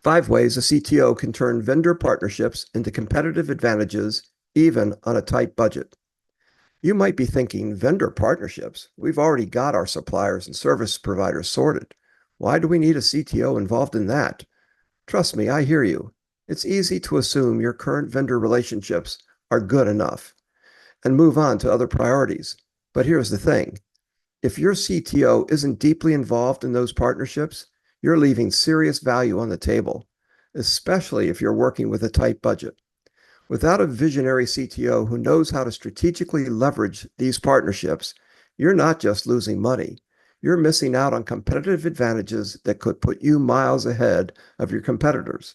5 ways a CTO can turn vendor partnerships into competitive advantages, even on a tight budget. You might be thinking, vendor partnerships? We've already got our suppliers and service providers sorted. Why do we need a CTO involved in that? Trust me, I hear you. It's easy to assume your current vendor relationships are good enough and move on to other priorities. But here's the thing. If your CTO isn't deeply involved in those partnerships, you're leaving serious value on the table, especially if you're working with a tight budget. Without a visionary CTO who knows how to strategically leverage these partnerships, you're not just losing money. You're missing out on competitive advantages that could put you miles ahead of your competitors.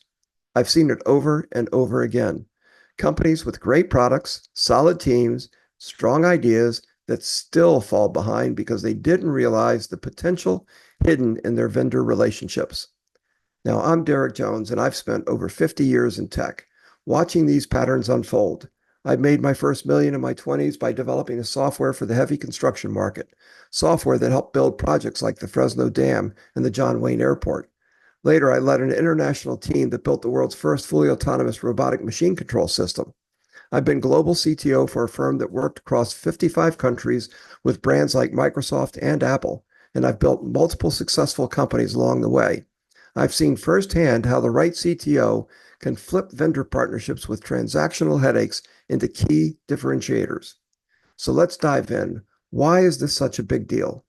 I've seen it over and over again. Companies with great products, solid teams, strong ideas that still fall behind because they didn't realize the potential hidden in their vendor relationships. Now, I'm Derek Jones, and I've spent over 50 years in tech, watching these patterns unfold. I made my first million in my 20s by developing a software for the heavy construction market, software that helped build projects like the Fresno Dam and the John Wayne Airport. Later, I led an international team that built the world's first fully autonomous robotic machine control system. I've been global CTO for a firm that worked across 55 countries with brands like Microsoft and Apple, and I've built multiple successful companies along the way. I've seen firsthand how the right CTO can flip vendor partnerships with transactional headaches into key differentiators. So let's dive in. Why is this such a big deal?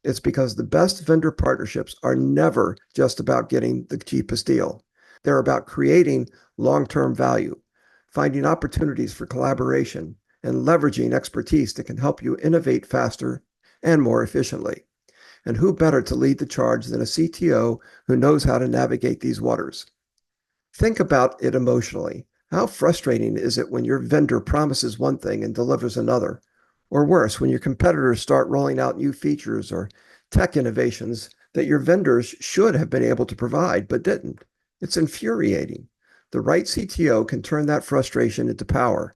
It's because the best vendor partnerships are never just about getting the cheapest deal. They're about creating long-term value, finding opportunities for collaboration, and leveraging expertise that can help you innovate faster and more efficiently. And who better to lead the charge than a CTO who knows how to navigate these waters? Think about it emotionally. How frustrating is it when your vendor promises one thing and delivers another? Or worse, when your competitors start rolling out new features or tech innovations that your vendors should have been able to provide but didn't. It's infuriating. The right CTO can turn that frustration into power.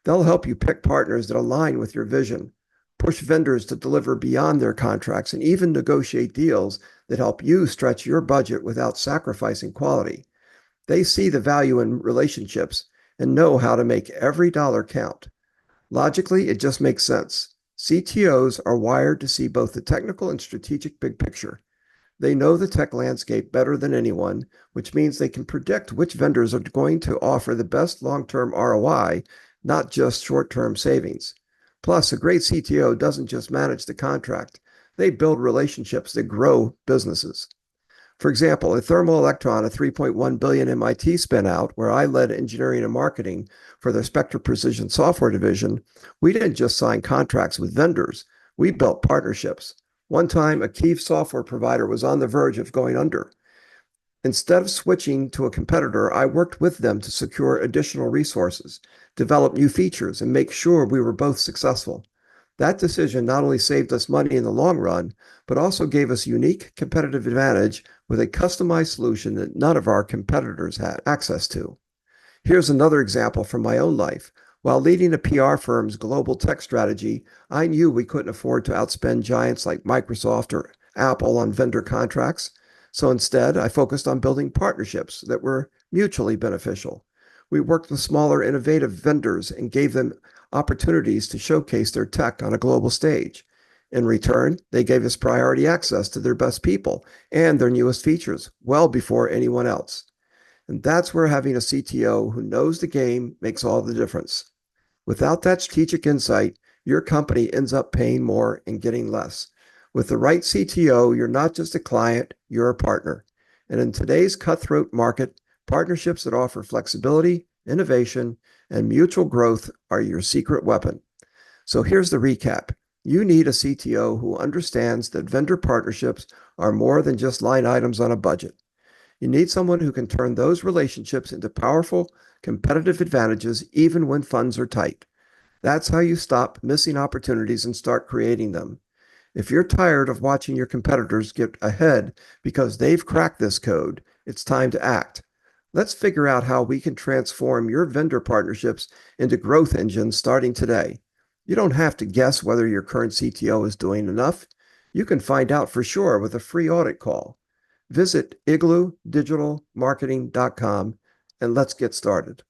They'll help you pick partners that align with your vision, push vendors to deliver beyond their contracts, and even negotiate deals that help you stretch your budget without sacrificing quality. They see the value in relationships and know how to make every dollar count. Logically, it just makes sense. CTOs are wired to see both the technical and strategic big picture. They know the tech landscape better than anyone, which means they can predict which vendors are going to offer the best long-term ROI, not just short-term savings. Plus, a great CTO doesn't just manage the contract. They build relationships that grow businesses. For example, at Thermal Electron, a 3.1 billion MIT spin out, where I led engineering and marketing for their Spectra Precision software division, we didn't just sign contracts with vendors, we built partnerships. One time, a key software provider was on the verge of going under. Instead of switching to a competitor, I worked with them to secure additional resources, develop new features, and make sure we were both successful. That decision not only saved us money in the long run, but also gave us unique competitive advantage with a customized solution that none of our competitors had access to. Here's another example from my own life. While leading a PR firm's global tech strategy, I knew we couldn't afford to outspend giants like Microsoft or Apple on vendor contracts. So instead, I focused on building partnerships that were mutually beneficial. We worked with smaller, innovative vendors and gave them opportunities to showcase their tech on a global stage. In return, they gave us priority access to their best people and their newest features well before anyone else. And that's where having a CTO who knows the game makes all the difference. Without that strategic insight, your company ends up paying more and getting less. With the right CTO, you're not just a client, you're a partner. And in today's cutthroat market, partnerships that offer flexibility, innovation, and mutual growth are your secret weapon. So here's the recap. You need a CTO who understands that vendor partnerships are more than just line items on a budget. You need someone who can turn those relationships into powerful, competitive advantages even when funds are tight. That's how you stop missing opportunities and start creating them. If you're tired of watching your competitors get ahead because they've cracked this code, it's time to act. Let's figure out how we can transform your vendor partnerships into growth engines starting today. You don't have to guess whether your current CTO is doing enough. You can find out for sure with a free audit call. Visit igloodigitalmarketing.com and let's get started.